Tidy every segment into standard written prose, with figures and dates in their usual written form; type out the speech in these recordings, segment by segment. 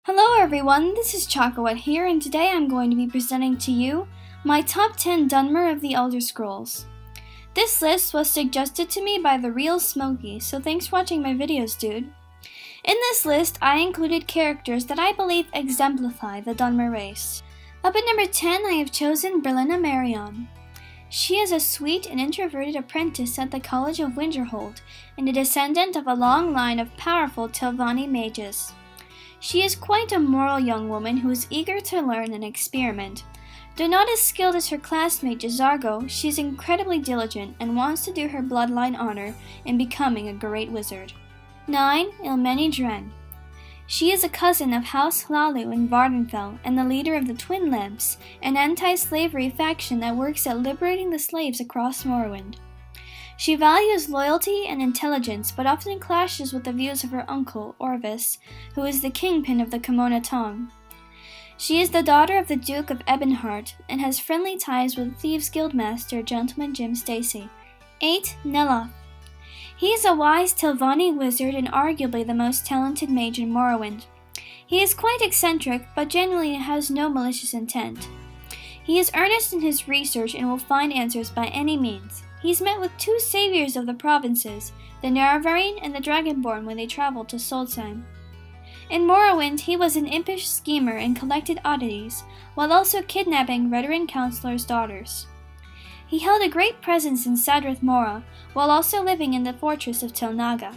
Hello everyone, this is ChakaWhat here, and today I'm going to be presenting to you my top 10 Dunmer of the Elder Scrolls. This list was suggested to me by the real Smokey, so thanks for watching my videos, dude. In this list, I included characters that I believe exemplify the Dunmer race. Up at number 10, I have chosen Berlina Marion. She is a sweet and introverted apprentice at the College of Winterhold, and a descendant of a long line of powerful Telvanni mages. She is quite a moral young woman who is eager to learn and experiment. Though not as skilled as her classmate Jazargo, she is incredibly diligent and wants to do her bloodline honor in becoming a great wizard. 9. Ilmeni Dren. She is a cousin of House Hlalu in Vardenfell and the leader of the Twin Lamps, an anti-slavery faction that works at liberating the slaves across Morrowind. She values loyalty and intelligence, but often clashes with the views of her uncle, Orvis, who is the kingpin of the Kimona Tong. She is the daughter of the Duke of Ebonheart, and has friendly ties with Thieves Guildmaster Gentleman Jim Stacy. 8. Neloth. He is a wise Telvanni wizard and arguably the most talented mage in Morrowind. He is quite eccentric, but genuinely has no malicious intent. He is earnest in his research and will find answers by any means. He's met with two saviors of the provinces, the Nerevarine and the Dragonborn, when they traveled to Solstheim. In Morrowind, he was an impish schemer and collected oddities, while also kidnapping veteran counselors' daughters. He held a great presence in Sadrith Mora, while also living in the fortress of Telnaga.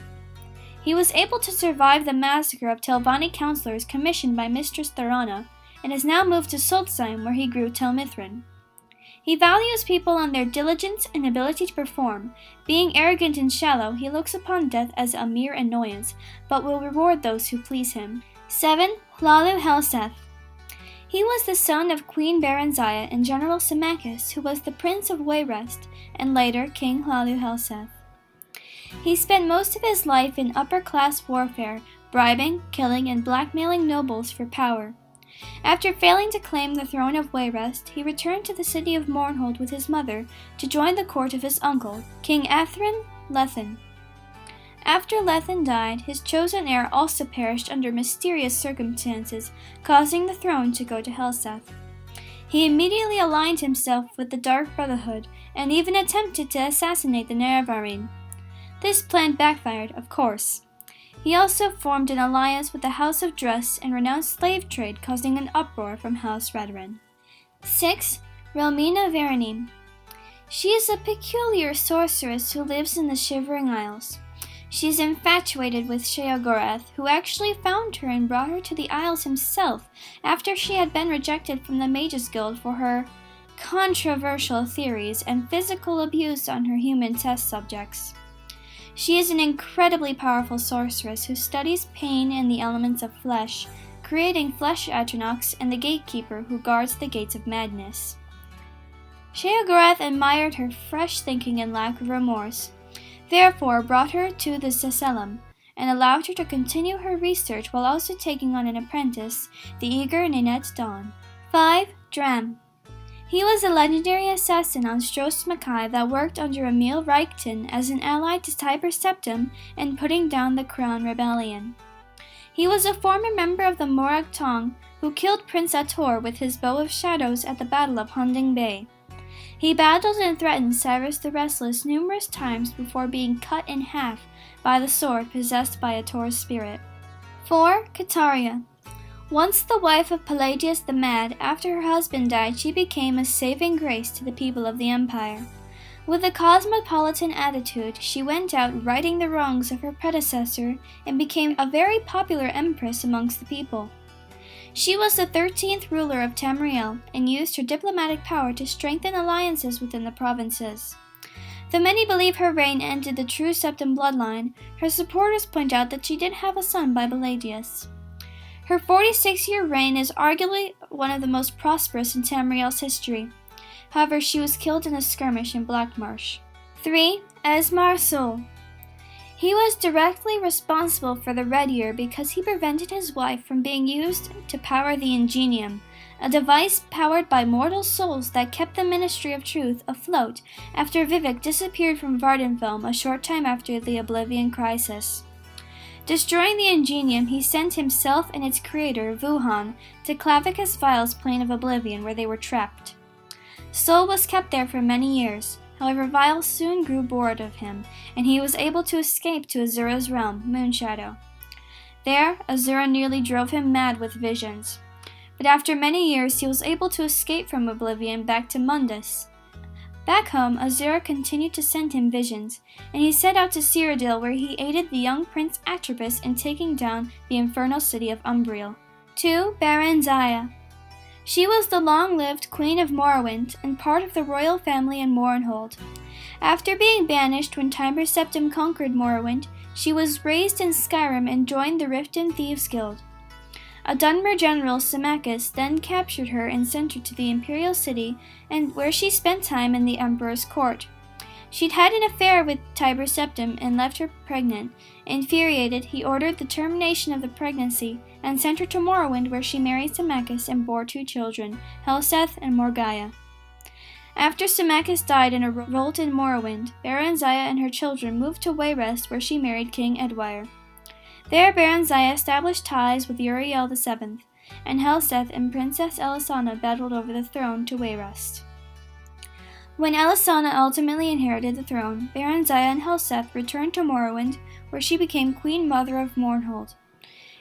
He was able to survive the massacre of Telvanni counselors commissioned by Mistress Thorana, and has now moved to Solstheim, where he grew Telmithrin. He values people on their diligence and ability to perform. Being arrogant and shallow, he looks upon death as a mere annoyance, but will reward those who please him. 7. Hlalu Helseth. He was the son of Queen Baranziah and General Symmachus, who was the Prince of Wayrest, and later King Hlalu Helseth. He spent most of his life in upper-class warfare, bribing, killing, and blackmailing nobles for power. After failing to claim the throne of Wayrest, he returned to the city of Mournhold with his mother to join the court of his uncle, King Athrin Lethen. After Lethen died, his chosen heir also perished under mysterious circumstances, causing the throne to go to Helseth. He immediately aligned himself with the Dark Brotherhood, and even attempted to assassinate the Nerevarine. This plan backfired, of course. He also formed an alliance with the House of Dress and renounced slave trade, causing an uproar from House Redoran. 6. Relmina Veranim. She is a peculiar sorceress who lives in the Shivering Isles. She is infatuated with Sheogorath, who actually found her and brought her to the Isles himself after she had been rejected from the Mages Guild for her controversial theories and physical abuse on her human test subjects. She is an incredibly powerful sorceress who studies pain and the elements of flesh, creating flesh Atronachs and the Gatekeeper who guards the gates of madness. Sheogorath admired her fresh thinking and lack of remorse, therefore brought her to the Seselem, and allowed her to continue her research while also taking on an apprentice, the eager Ninette Dawn. 5. Dram. He was a legendary assassin on Stros Mackay that worked under Emil Reichton as an ally to Tiber Septim in putting down the Crown Rebellion. He was a former member of the Morag Tong who killed Prince Ator with his bow of shadows at the Battle of Hunding Bay. He battled and threatened Cyrus the Restless numerous times before being cut in half by the sword possessed by Ator's spirit. 4. Kataria. Once the wife of Pelagius the Mad, after her husband died, she became a saving grace to the people of the Empire. With a cosmopolitan attitude, she went out righting the wrongs of her predecessor and became a very popular empress amongst the people. She was the 13th ruler of Tamriel and used her diplomatic power to strengthen alliances within the provinces. Though many believe her reign ended the true Septim bloodline, her supporters point out that she did have a son by Pelagius. Her 46-year reign is arguably one of the most prosperous in Tamriel's history. However, she was killed in a skirmish in Blackmarsh. 3. Esmar Sol. He was directly responsible for the Red Year because he prevented his wife from being used to power the Ingenium, a device powered by mortal souls that kept the Ministry of Truth afloat after Vivek disappeared from Vardenfell a short time after the Oblivion Crisis. Destroying the Ingenium, he sent himself and its creator, Wuhan, to Clavicus Vile's plane of oblivion, where they were trapped. Sol was kept there for many years. However, Vile soon grew bored of him, and he was able to escape to Azura's realm, Moonshadow. There, Azura nearly drove him mad with visions. But after many years, he was able to escape from Oblivion back to Mundus. Back home, Azura continued to send him visions, and he set out to Cyrodiil, where he aided the young Prince Atropus in taking down the infernal city of Umbriel. 2. Baron Zaya. She was the long-lived Queen of Morrowind and part of the royal family in Mournhold. After being banished when Tiber Septim conquered Morrowind, she was raised in Skyrim and joined the Riften Thieves Guild. A Dunmer general, Symmachus, then captured her and sent her to the imperial city, and where she spent time in the emperor's court. She'd had an affair with Tiber Septim and left her pregnant. Infuriated, he ordered the termination of the pregnancy and sent her to Morrowind, where she married Symmachus and bore 2 children, Helseth and Morgaya. After Symmachus died in a revolt in Morrowind, Baron Zaya and her children moved to Wayrest, where she married King Edwire. There, Baron Zaya established ties with Uriel VII, and Helseth and Princess Elisana battled over the throne to Wayrest. When Elisana ultimately inherited the throne, Baron Zaya and Helseth returned to Morrowind, where she became Queen Mother of Mournhold.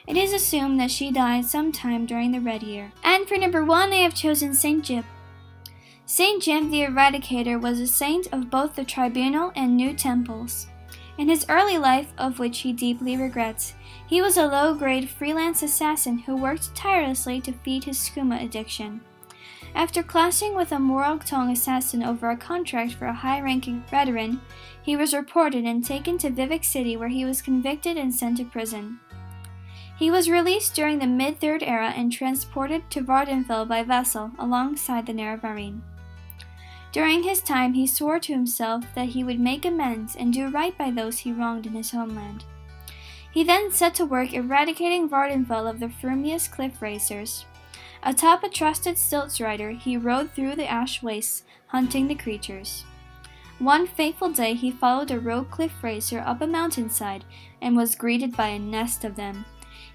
It is assumed that she died sometime during the Red Year. And for number 1, I have chosen Saint Jiub. Saint Jiub the Eradicator was a saint of both the Tribunal and New Temples. In his early life, of which he deeply regrets, he was a low-grade freelance assassin who worked tirelessly to feed his skooma addiction. After clashing with a Morag Tong assassin over a contract for a high-ranking veteran, he was reported and taken to Vivec City, where he was convicted and sent to prison. He was released during the Mid-Third Era and transported to Vardenfell by vessel alongside the Nerevarine. During his time, he swore to himself that he would make amends and do right by those he wronged in his homeland. He then set to work eradicating Vardenfell of the Frumious Cliff Racers. Atop a trusted stilts rider, he rode through the ash wastes, hunting the creatures. One fateful day, he followed a rogue cliff racer up a mountainside and was greeted by a nest of them.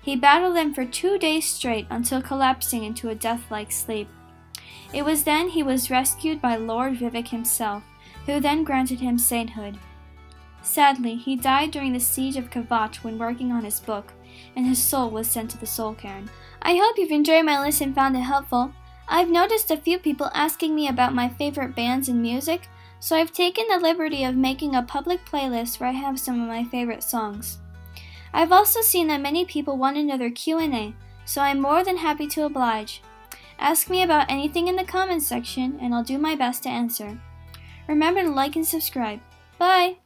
He battled them for 2 days straight until collapsing into a death-like sleep. It was then he was rescued by Lord Vivec himself, who then granted him sainthood. Sadly, he died during the siege of ChakaWhat when working on his book, and his soul was sent to the Soul Cairn. I hope you've enjoyed my list and found it helpful. I've noticed a few people asking me about my favorite bands and music, so I've taken the liberty of making a public playlist where I have some of my favorite songs. I've also seen that many people want another Q&A, so I'm more than happy to oblige. Ask me about anything in the comments section, and I'll do my best to answer. Remember to like and subscribe. Bye!